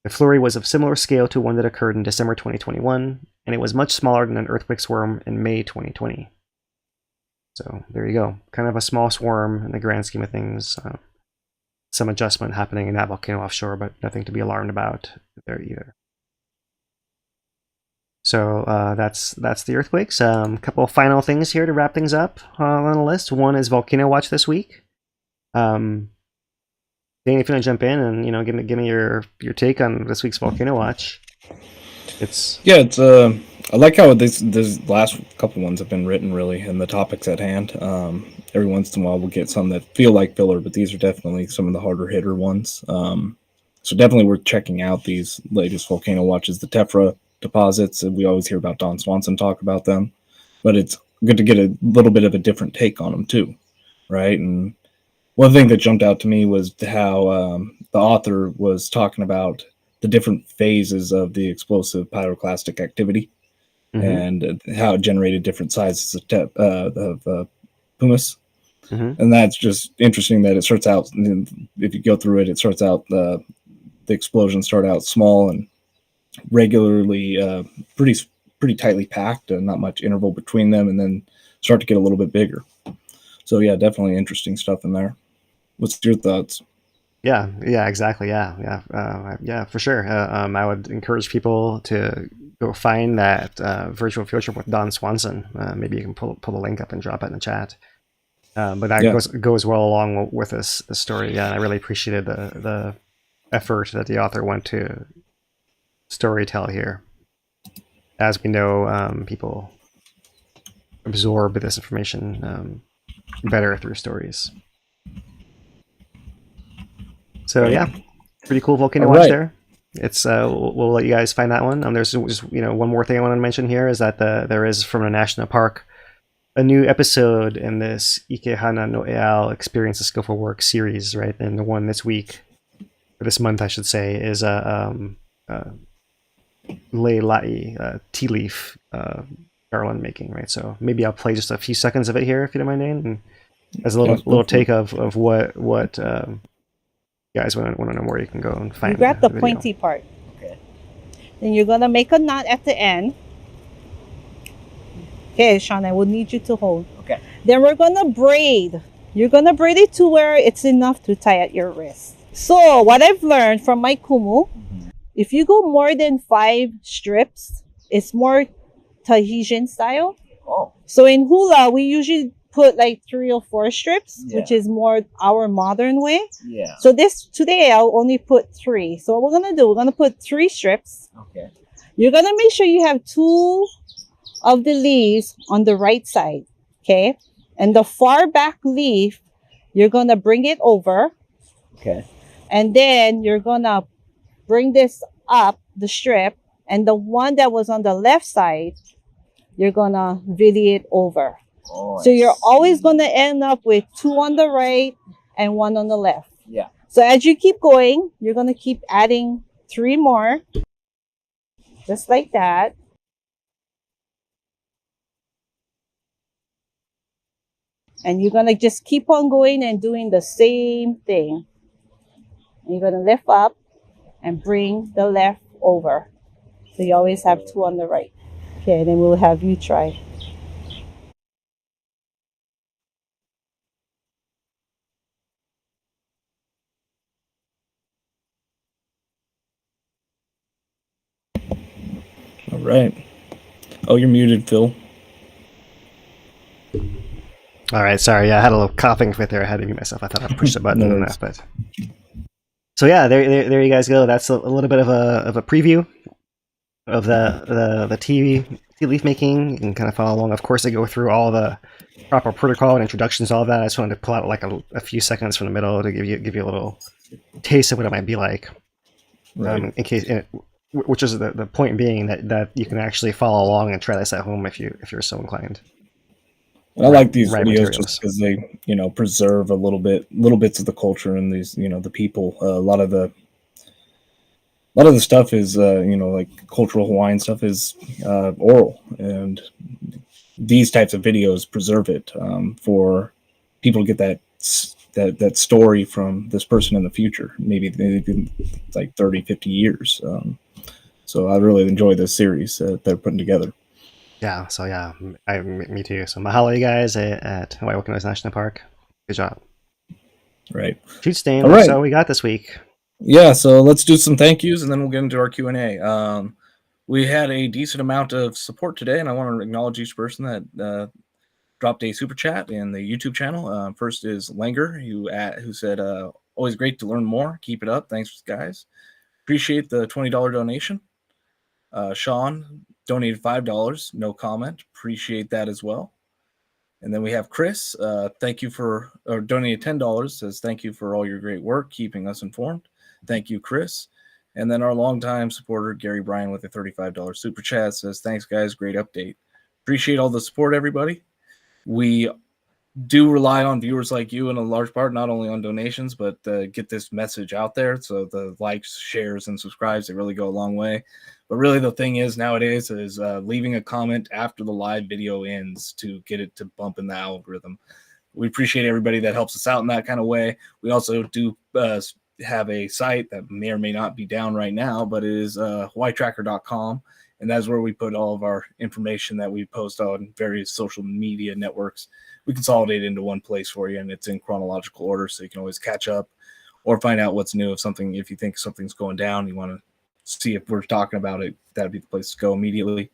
the flurry was of similar scale to one that occurred in December 2021, and it was much smaller than an earthquake swarm in May 2020. So there you go. Kind of a small swarm in the grand scheme of things. Some adjustment happening in that volcano offshore, but nothing to be alarmed about there either. So that's the earthquakes. Couple of final things here to wrap things up on the list. One is Volcano Watch this week. Danny, if you want to jump in and give me your take on this week's Volcano Watch. It's I like how this last couple ones have been written really, and the topics at hand. Every once in a while we'll get some that feel like filler, but these are definitely some of the harder hitter ones. So definitely worth checking out these latest Volcano Watches. The tephra deposits, and we always hear about Don Swanson talk about them, but it's good to get a little bit of a different take on them too, right? And one thing that jumped out to me was how the author was talking about the different phases of the explosive pyroclastic activity, and how it generated different sizes of pumice. And that's just interesting that it starts out, if you go through it, it starts out, the explosions start out small and regularly pretty tightly packed and not much interval between them, and then start to get a little bit bigger. So yeah, definitely interesting stuff in there. What's your thoughts? Yeah, exactly. Yeah, for sure. I would encourage people to go find that virtual field trip with Don Swanson. Maybe you can pull the link up and drop it in the chat. But that goes well along with this story. Yeah, and I really appreciated the effort that the author went to storytell here. As we know, people absorb this information better through stories. So yeah, pretty cool Volcano Watch there. It's we'll let you guys find that one. There's just one more thing I want to mention here is that there is from a national park a new episode in this Ike Hana no Eao Experience the Skillful Work series, right? And the one this week, or this month I should say, is Leilai tea leaf garland making, right? So maybe I'll play just a few seconds of it here if you don't mind, and as a little take of what you guys want to know where you can go and find. You grab the pointy part. Okay. Then you're gonna make a knot at the end. Okay, Sean, I will need you to hold. Okay. Then we're gonna braid. You're gonna braid it to where it's enough to tie at your wrist. So what I've learned from my kumu, if you go more than 5 strips, it's more Tahitian style. Oh. So in hula, we usually put like 3 or 4 strips, which is more our modern way. Yeah. So today I'll only put 3. So what we're gonna do, we're gonna put 3 strips. Okay. You're gonna make sure you have 2 of the leaves on the right side, okay? And the far back leaf, you're gonna bring it over. Okay. And then you're gonna bring this up the strip, and the one that was on the left side, you're gonna vili it over. Oh, so you're always gonna end up with 2 on the right and 1 on the left. Yeah. So as you keep going, you're gonna keep adding 3 more, just like that. And you're gonna just keep on going and doing the same thing. And you're gonna lift up and bring the left over. So you always have 2 on the right. Okay, then we'll have you try. All right. Oh, you're muted, Phil. All right, sorry. Yeah, I had a little coughing fit there. I had to mute myself. I thought I pushed the button enough, but so yeah, there you guys go. That's a little bit of a preview the tea leaf making. You can kind of follow along. Of course, they go through all the proper protocol and introductions, all of that. I just wanted to pull out like a few seconds from the middle to give you a little taste of what it might be like. Right. In case, which is the point being that you can actually follow along and try this at home if you're so inclined. I like these right videos materials. just because they, preserve little bits of the culture and these, the people. A lot of the stuff is, like cultural Hawaiian stuff is oral, and these types of videos preserve it for people to get that story from this person in the future, maybe like 30, 50 years. So I really enjoy this series that they're putting together. Yeah, so yeah, me too. So mahalo, you guys at Hawaiʻi Volcanoes National Park. Good job. Right. Shoot stain. All right. So we got this week. Yeah, so let's do some thank yous and then we'll get into our Q&A. We had a decent amount of support today, and I want to acknowledge each person that dropped a super chat in the YouTube channel. First is Langer, who said, always great to learn more. Keep it up. Thanks, guys. Appreciate the $20 donation. Sean donated $5. No comment. Appreciate that as well. And then we have Chris. Thank you donated $10. Says thank you for all your great work, keeping us informed. Thank you, Chris. And then our longtime supporter, Gary Bryan, with a $35 super chat says, thanks, guys. Great update. Appreciate all the support, everybody. We do rely on viewers like you in a large part, not only on donations, but get this message out there. So the likes, shares, and subscribes, they really go a long way. But really the thing is nowadays is leaving a comment after the live video ends to get it to bump in the algorithm. We appreciate everybody that helps us out in that kind of way. We also do have a site that may or may not be down right now, but it is hawaiitracker.com. And that's where we put all of our information that we post on various social media networks. We consolidate into one place for you, and it's in chronological order, so you can always catch up or find out what's new. If you think something's going down, you want to see if we're talking about it, that'd be the place to go immediately.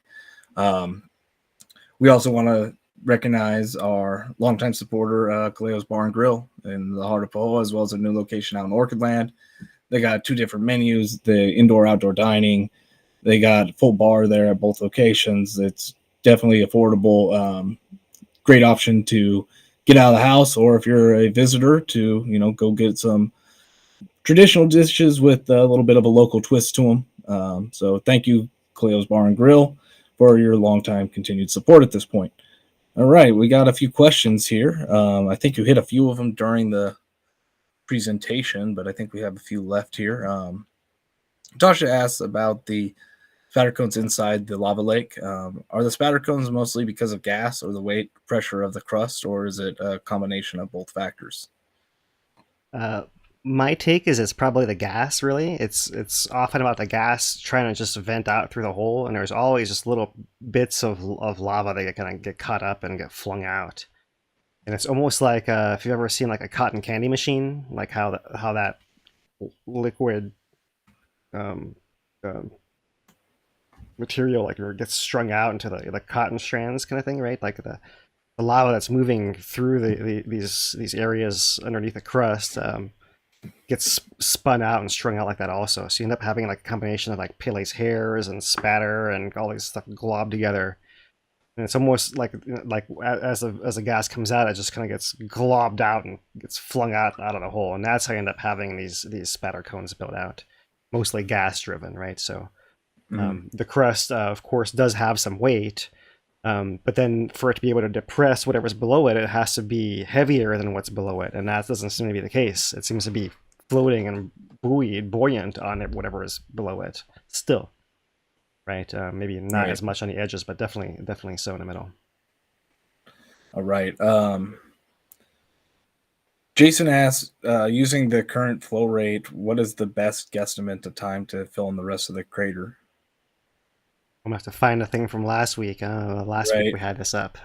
We also want to recognize our longtime supporter, Kilauea's Bar and Grill in the heart of Pahoa, as well as a new location out in Orchidland. They got 2 different menus, the indoor-outdoor dining. They got full bar there at both locations. It's definitely affordable. Great option to get out of the house, or if you're a visitor to, go get some traditional dishes with a little bit of a local twist to them. So thank you, Kilauea's Bar and Grill, for your long-time continued support at this point. All right, we got a few questions here. I think you hit a few of them during the presentation, but I think we have a few left here. Tasha asks about the spatter cones inside the lava lake. Are the spatter cones mostly because of gas or the weight pressure of the crust, or is it a combination of both factors? My take is it's probably the gas, really. It's often about the gas trying to just vent out through the hole, and there's always just little bits of lava that kind of get caught up and get flung out. And it's almost like if you've ever seen like a cotton candy machine, like how that liquid material gets strung out into the cotton strands kind of thing, right? Like the lava that's moving through these areas underneath the crust gets spun out and strung out like that also. So you end up having like a combination of like Pele's hairs and spatter and all this stuff globbed together. And it's almost like as the gas comes out, it just kind of gets globbed out and gets flung out of the hole. And that's how you end up having these spatter cones built out, mostly gas driven, right? So the crust, of course, does have some weight, but then for it to be able to depress whatever's below it, it has to be heavier than what's below it, and that doesn't seem to be the case. It seems to be floating and buoyant on it, whatever is below it still, right? Maybe not as much on the edges, but definitely so in the middle. All right. Jason asks, using the current flow rate, what is the best guesstimate of time to fill in the rest of the crater? I'm gonna have to find a thing from last week. Last week we had this up.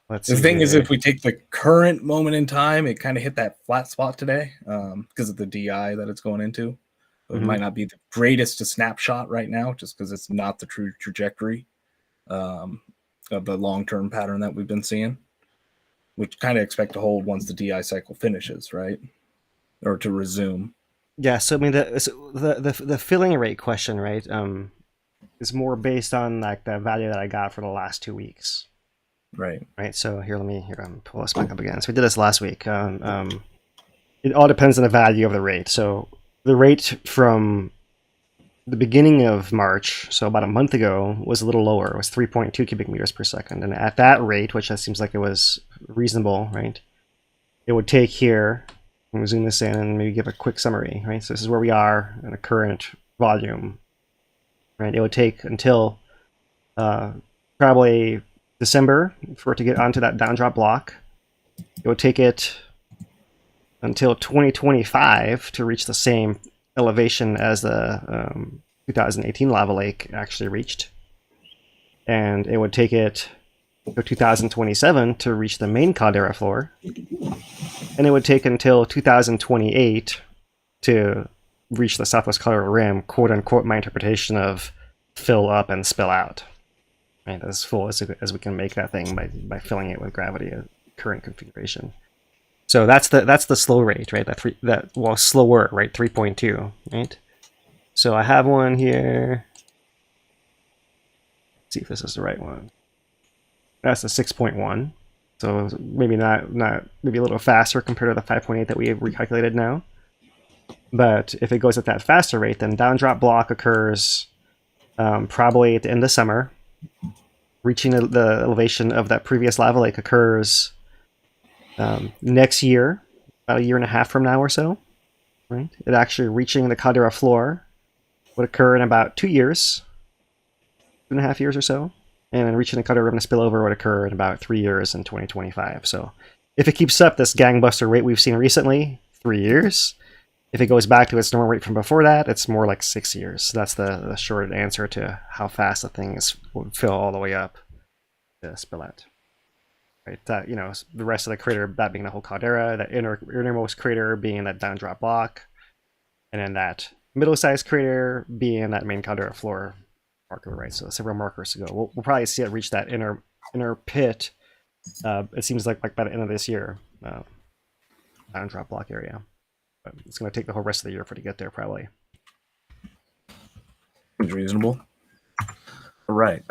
Let's see. The thing is, if we take the current moment in time, it kind of hit that flat spot today because of the DI that it's going into. It might not be the greatest to snapshot right now, just because it's not the true trajectory of the long-term pattern that we've been seeing, which kind of expect to hold once the DI cycle finishes, right? Or to resume. Yeah. So I mean, the filling rate question, right? is more based on like the value that I got for the last 2 weeks. Right. Right. So here, pull this back up again. So we did this last week. It all depends on the value of the rate. So the rate from the beginning of March, so about a month ago, was a little lower. It was 3.2 cubic meters per second. And at that rate, which seems like it was reasonable, right? It would take here, I'm going to zoom this in and maybe give a quick summary, right? So this is where we are in the current volume, right? It would take until probably December for it to get onto that downdrop block. It would take it until 2025 to reach the same elevation as the 2018 lava lake actually reached. And it would take it to 2027 to reach the main caldera floor. And it would take until 2028 to reach the southwest caldera rim, quote unquote, my interpretation of fill up and spill out. Right, as full as we can make that thing by filling it with gravity at current configuration. So that's the slow rate, right? Slower, right? 3.2, right? So I have one here. Let's see if this is the right one. That's a 6.1. So maybe not maybe a little faster compared to the 5.8 that we have recalculated now. But if it goes at that faster rate, then downdrop block occurs probably at the end of summer. Reaching the elevation of that previous lava lake occurs next year, about a year and a half from now or so. Right? It actually reaching the caldera floor would occur in about 2 years, 2.5 years or so. And then reaching the caldera rim to spill over would occur in about 3 years in 2025. So if it keeps up this gangbuster rate we've seen recently, 3 years. If it goes back to its normal rate from before that, it's more like 6 years. So that's the short answer to how fast the thing will fill all the way up to spill out. Right? That, the rest of the crater, that being the whole caldera, that innermost crater being that downdrop block, and then that middle-sized crater being that main caldera floor marker, right? So several markers to go. We'll probably see it reach that inner pit. It seems like by the end of this year, downdrop block area. But it's going to take the whole rest of the year for it to get there, probably. Seems reasonable. All right.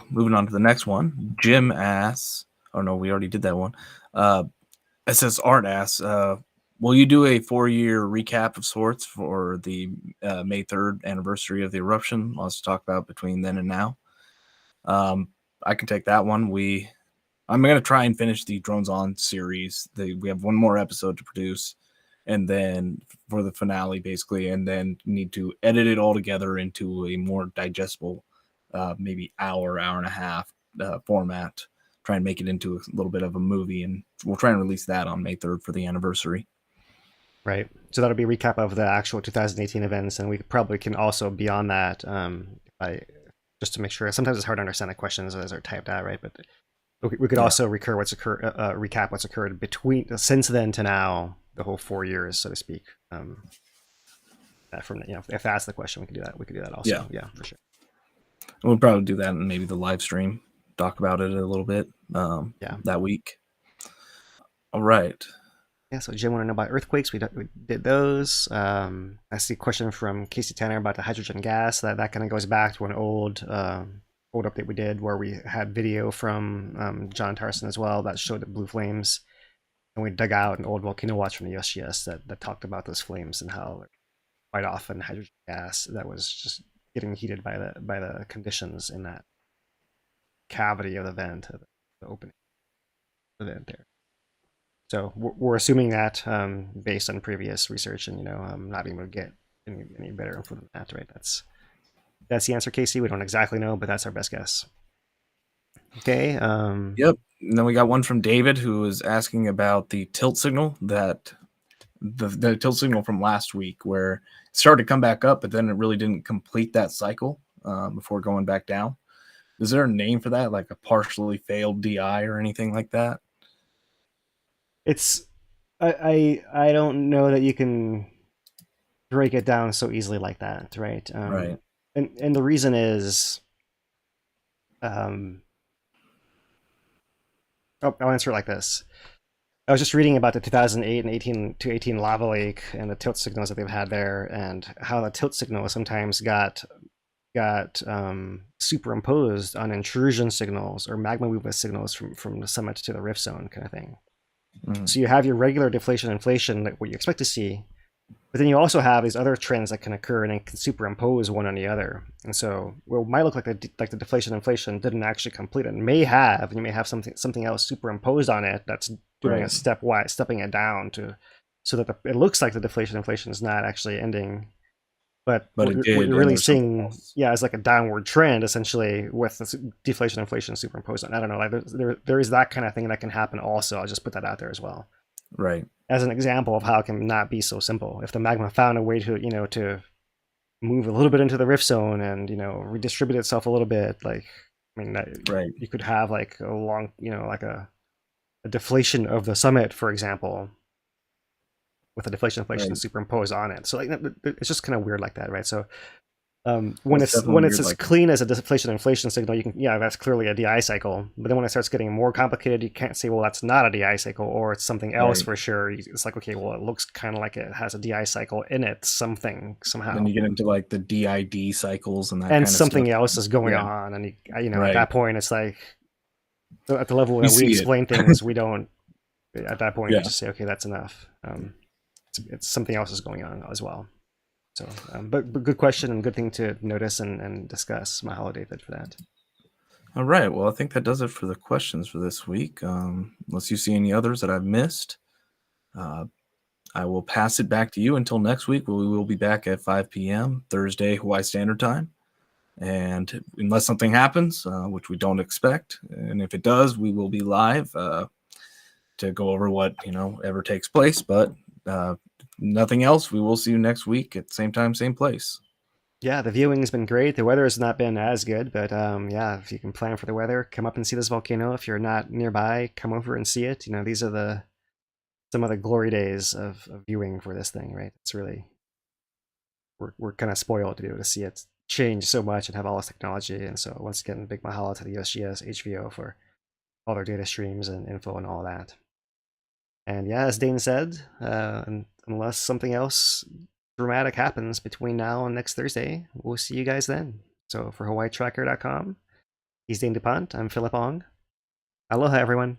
Moving on to the next one. Jim asks, oh no, we already did that one. It says Art asks, will you do a 4-year recap of sorts for the May 3rd anniversary of the eruption? Lots to talk about between then and now. I can take that one. I'm going to try and finish the Drones On series. We have one more episode to produce, and then for the finale, basically, and then need to edit it all together into a more digestible, maybe hour and a half format. Try and make it into a little bit of a movie, and we'll try and release that on May 3rd for the anniversary. Right. So that'll be a recap of the actual 2018 events, and we probably can also, beyond that, just to make sure. Sometimes it's hard to understand the questions as they're typed out, right? But we could also recap what's occurred between since then to now, the whole 4 years, so to speak. From if that's the question, we could do that. We could do that also. Yeah, for sure. We'll probably do that in maybe the live stream. Talk about it a little bit. That week. All right. Yeah, so Jim wanted to know about earthquakes. We did those. I see a question from Casey Tanner about the hydrogen gas. That kind of goes back to an old update we did where we had video from John Tarson as well that showed the blue flames. And we dug out an old Volcano Watch from the USGS that talked about those flames and how quite often hydrogen gas that was just getting heated by the conditions in that cavity of the vent, the opening of the vent there. So we're assuming that based on previous research, and I'm not able to get any better info than that, right? That's the answer, Casey. We don't exactly know, but that's our best guess. Okay. Yep. And then we got one from David who was asking about the tilt signal that the tilt signal from last week, where it started to come back up, but then it really didn't complete that cycle before going back down. Is there a name for that, like a partially failed DI or anything like that? It's I don't know that you can break it down so easily like that, right? Right. And the reason is, I'll answer it like this. I was just reading about the 2008 and 18 lava lake and the tilt signals that they've had there, and how the tilt signal sometimes got got superimposed on intrusion signals or magma movement signals from the summit to the rift zone kind of thing. So you have your regular deflation inflation, like what you expect to see, but then you also have these other trends that can occur and then can superimpose one on the other. And so what might look like the deflation inflation didn't actually complete it. It may have, and you may have something else superimposed on it that's doing a stepping it down so that it looks like the deflation inflation is not actually ending. But what you're really seeing, is like a downward trend essentially with this deflation inflation superimposed on. I don't know, like there is that kind of thing that can happen also. I'll just put that out there as well. Right. As an example of how it can not be so simple. If the magma found a way to, to move a little bit into the rift zone and, redistribute itself a little bit, like, I mean, you could have like a long, like a deflation of the summit, for example, with a deflation inflation superimposed on it. So like it's just kind of weird like that, right? So when it's as clean as a deflation inflation signal, you can that's clearly a DI cycle. But then when it starts getting more complicated, you can't say, well, that's not a DI cycle or it's something else for sure. It's like, okay, well, it looks kind of like it has a DI cycle in it, somehow. Then you get into like the DID cycles and that and kind of something stuff. else is going on, and at that point, it's like at the level that we explain things, we don't. At that point, you just say, okay, that's enough. It's something else is going on as well. So, but good question and good thing to notice and discuss. Mahalo, David, for that. All right. Well, I think that does it for the questions for this week. Unless you see any others that I've missed, I will pass it back to you until next week. We will be back at 5 p.m. Thursday, Hawaii Standard Time. And unless something happens, which we don't expect, and if it does, we will be live to go over what ever takes place. But nothing else. We will see you next week at same time, same place. Yeah, the viewing has been great. The weather has not been as good, but if you can plan for the weather, come up and see this volcano. If you're not nearby, come over and see it. These are some of the glory days of viewing for this thing, right? It's really, we're kind of spoiled to be able to see it change so much and have all this technology. And so once again, big mahalo to the USGS HVO for all their data streams and info and all that. And as Dane said, unless something else dramatic happens between now and next Thursday, we'll see you guys then. So for HawaiiTracker.com, he's Dane DuPont. I'm Philip Ong. Aloha, everyone.